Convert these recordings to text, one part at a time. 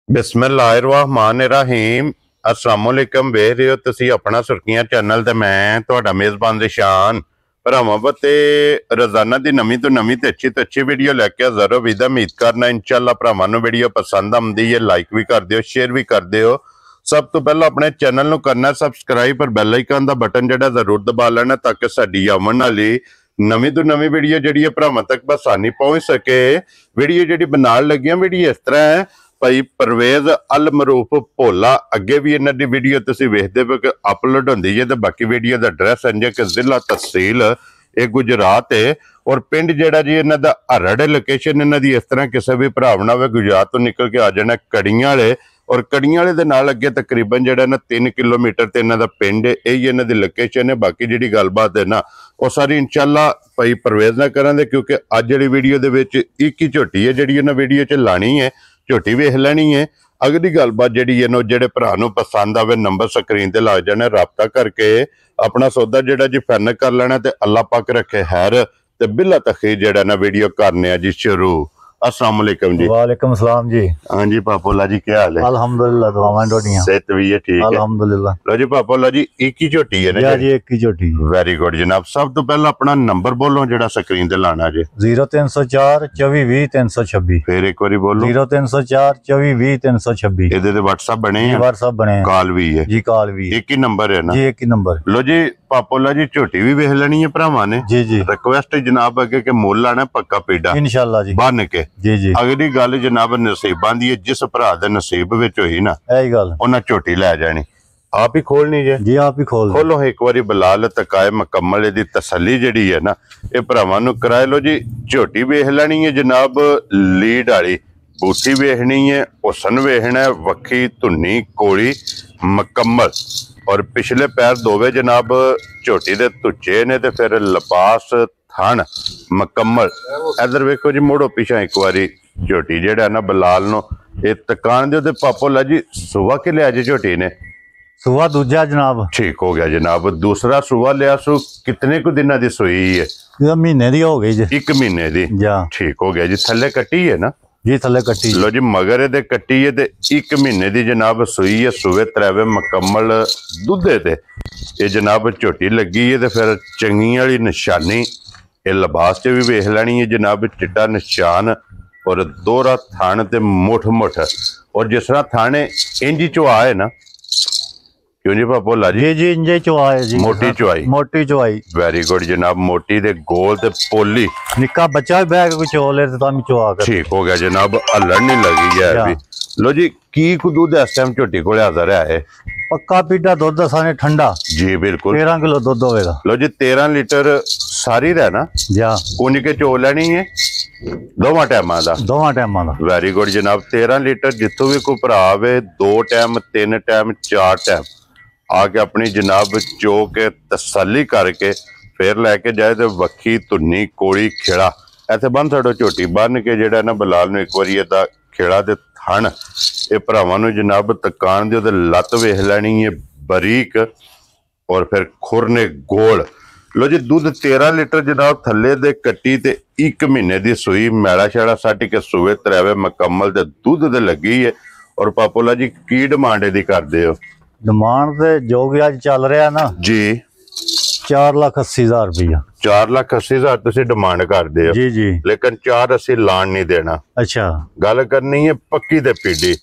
बिस्मिल्लाहिर्रहमानिर्रहीम अस्सलामुअलैकुम वेख रहे हो तुसी अपना सुर्खियां चैनल ते मैं तुहाडा मेज़बान रिशान भरावां ते रोजाना दी नवीं तो अच्छी वीडियो लैके हाज़र हो। विदा उम्मीद करना इंशाअल्लाह भरावां नूं वीडियो पसंद आउंदी है, लाइक भी कर दिओ, शेयर भी कर दिओ। सब तो पहला अपने चैनल नूं करना सबसक्राइब और बैल आइकन दा बटन जिहड़ा जरूर दबा लेना ताकि साडी आउण वाली नवीं तो नवीं वीडियो जिहड़ी है भरावां तक बसानी पहुंच सके। वीडियो जिहड़ी बनाण लगियां वीडियो इस तरह है भाई परवेज अल मरूफ भोला अगे भी इन्हां दी वीडियो तुसीं वेखदे पे कि अपलोड होंदी है। तो बाकी वीडियो दा एड्रैस है कि जिला तहसील ये गुजरात है और पिंड जिहड़ा जी इन्हां दा हरड़ लोकेशन इन्हां दी इस तरह किसी भी भरा ना होवे गुजरात तो निकल के आ जाना कड़ियां वाले और कड़ियां वाले दे नाल अगे तकरीबन जिहड़ा ना 3 किलोमीटर ते इन्हां दा पिंड है, यही इन्हां दी लोकेशन है। बाकी जिहड़ी गलबात है ना वो सारी इंशाअल्लाह भाई परवेज ना करांगे क्योंकि अज जिहड़ी वीडियो दे विच एक ही झोटी है जिहड़ी इन्हां वीडियो च लानी है, झोटी वेख लैनी है। अगली गलबात जिहड़ी है जिहड़े भरा नूं पसंद आवे नंबर स्क्रीन ते लग जाने, राबता करके अपना सौदा जिहड़ा जी फाइनल कर लेना ते अल्लाह पाक रखे खैर ते बिला तखीर जिहड़ा ना वीडियो करने आ जी शुरू। अस्सलाम वालेकुम जी। वालेकुम सलाम जी। हाँ जी पापोला जी क्या हाल है? अल्हम्दुलिल्लाह दुआवां डोडियां सेहत भी है ठीक है अल्हम्दुलिल्लाह। लो जी पापोला जी एक ही झोटी है ना जी एक ही झोटी। वेरी गुड जनाब। सब तो पहला अपना नंबर बोलो जेड़ा स्क्रीन ते लाना जी। 0304 24 20 326। फिर एक बारी बोलो 0304 24 20 326। इहदे ते व्हाट्सएप बने हैं? व्हाट्सएप बने हैं। कॉल भी है जी, कॉल भी एक ही नंबर है ना जी, एक ही नंबर। लो जी पापोला जी झोटी भी वेख लेनी है भरावां ने जी जी। रिक्वेस्ट जनाब अगे के मुल लाना पक्का पेड़ा इंशाल्लाह जी बन के। जी जी। अगली गल जनाब नसीबां दी है, जिस भरा दे नसीब विच होई ना यही गल उन्हां झोटी लै जानी। आप ही खोलनी जे जी, आप ही खोलो एक बारी बिलाल तकाए मुकम्मल इहदी तसल्ली जिहड़ी है ना ये भरावां नूं कराए। लो जी झोटी वेख लैनी है जनाब, लीड वाली बूठी वेखनी है, हुसन वेखना है, वक्खी धुन्नी कोली मुकम्मल और पिछले पैर दोवे जनाब झोटी दे तुच्चे ने ते फिर लपास थन मुकम्मल। इधर वेखो जी मोड़ो पिछा एक बारी झोटी जिहड़ा ना बिलाल नूं ये तकान दिओ ते पापोला जी सुबह के लिया जी झोटी ने? सुबह दूजा जनाब। ठीक हो गया जनाब। दूसरा सुबह लिया सु कितने को दिना दी सुई है? महीने दी हो गई जी। 1 महीने दी ठीक हो गया जी। थल्ले कट्टी है ना जी? थल्ले कट्टी। लो जी मगर दे कट्टी है ते 1 महीने दी जनाब सुई है, सुवे त्रैवे मुकम्मल दुधे ते ये जनाब झोटी लगी है। ते फिर चंगी वाली निशानी ये लिबास च भी वेख लैनी है जनाब, चिट्टा निशान और दोहरा थान ते मुठ मुठ और जिस तरह थाने इंज चुआ है ना क्यों जी पापोला जी? जी इंजे चुआ है जी। मोटी चुआई मोटी चुआई। वेरी गुड जनाब। मोटी दे गोल ते पोली निक्का बच्चा भी बैग कुछ चोले ते तां चुआ कर ठीक हो गया जनाब। हल्लड़ नहीं लगी है अभी। लो जी की को दूध इस टाइम झोटी को हाजिर है? पक्का पीटा दुध साने ठंडा जी बिल्कुल 13 किलो दुध होगा। लो जी 13 लीटर सारी रहना जा कुंज के चो लेनी है दोवां टाइमां दा? दोवां टाइमां दा। वेरी गुड जनाब। 13 लीटर जितों भी कोई भरा आवे 2 टाइम 3 टाइम 4 टाइम आके अपनी जनाब चो के तसल्ली करके फिर लैके जाए तो वक्खी धुन्नी कोड़ी खिड़ा इत्थे बन छड़ो झोटी बन के जेड़ा ना बिलाल नूं एक वारी इहदा खिड़ा ते थन ये भरावां नूं जनाब तकान दिओ ते लत्त वेख लैनी है बरीक और फिर खुर ने गोल। लो जी दूध 13 लीटर जनाब थल्ले दे कट्टी ते 1 महीने दी सुई मैला शैला सट के सुवे त्रैवे मुकम्मल ते दूध ते लगी है। और पापोला जी की डिमांड दी करदे हो? डिमांड ते जो भी अज चल रहा ना जी 4,80,000 रुपया। 4,80,000 तुसीं डिमांड करदे हो? जी जी। लेकिन 4,80 लाण नहीं देना। अच्छा गल करनी है पक्की ते पीडी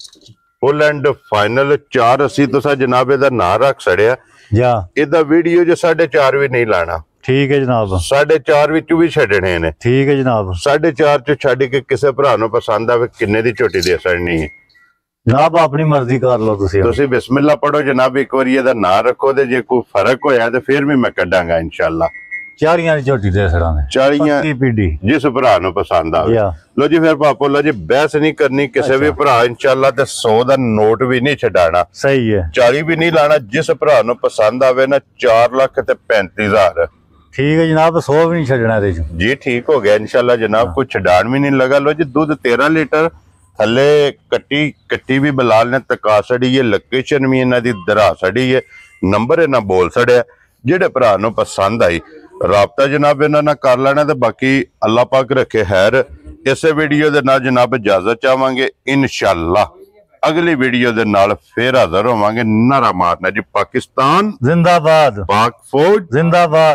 फुल एंड फाइनल 4,80 तुसा जनाब इहदा नाम रख छड़िया जा इहदा वीडियो जो 4.5 भी नहीं लाना। ठीक है जनाब। 4.5 विच भी छड्डने ने। ठीक है जनाब। 4.5 च छड्ड के किसी भरा नूं पसंद आवे किन्ने दी झोटी दे छड़नी है जनाब? अपनी मर्जी कर लो तुसी बिस्मिल्लाह पढ़ो जनाब एक बार इहदा नाम रखो ते जे कोई फर्क होया ते फिर भी मैं कड्डांगा इंशाअल्लाह। चारियां दी झोटी दे छड़ांगे चारियां पीडी जिस भरा नूं पसंद आवे। लो जी फिर पापोला जी बहस नहीं करनी किसी भी भरा इंशाअल्लाह ते 100 दा नोट भी नहीं छडाना। सही है। 40 भी नहीं लाना जिस भरा नूं पसंद आवे ना 4,35,000। ठीक है जनाब 100 भी नहीं छड़ना जी। ठीक हो गया इंशाअल्लाह जनाब कोई छडान भी नहीं लगा। लो जी दूध 13 लीटर थले कट्टी भी बिलाल ने तका छड़ी है, लोकेशन भी इन्हां दी दरा छड़ी है, नंबर इन्हां बोल छड़िया। जेड़े भरा नूं पसंद आई राबता जनाब इन्हां नाल कर लेना ते बाकी अल्लाह पाक रखे खैर। इस वीडियो दे नाल जनाब इजाजत चाहांगे इंशाअल्लाह। ਅਗਲੀ ਵੀਡੀਓ ਦੇ ਨਾਲ ਫੇਰ ਹਾਜ਼ਰ ਹੋਵਾਂਗੇ। ਨਾਰਾ ਮਾਰਨਾ ਜੀ ਪਾਕਿਸਤਾਨ ਜ਼ਿੰਦਾਬਾਦ, ਪਾਕ ਫੌਜ ਜ਼ਿੰਦਾਬਾਦ।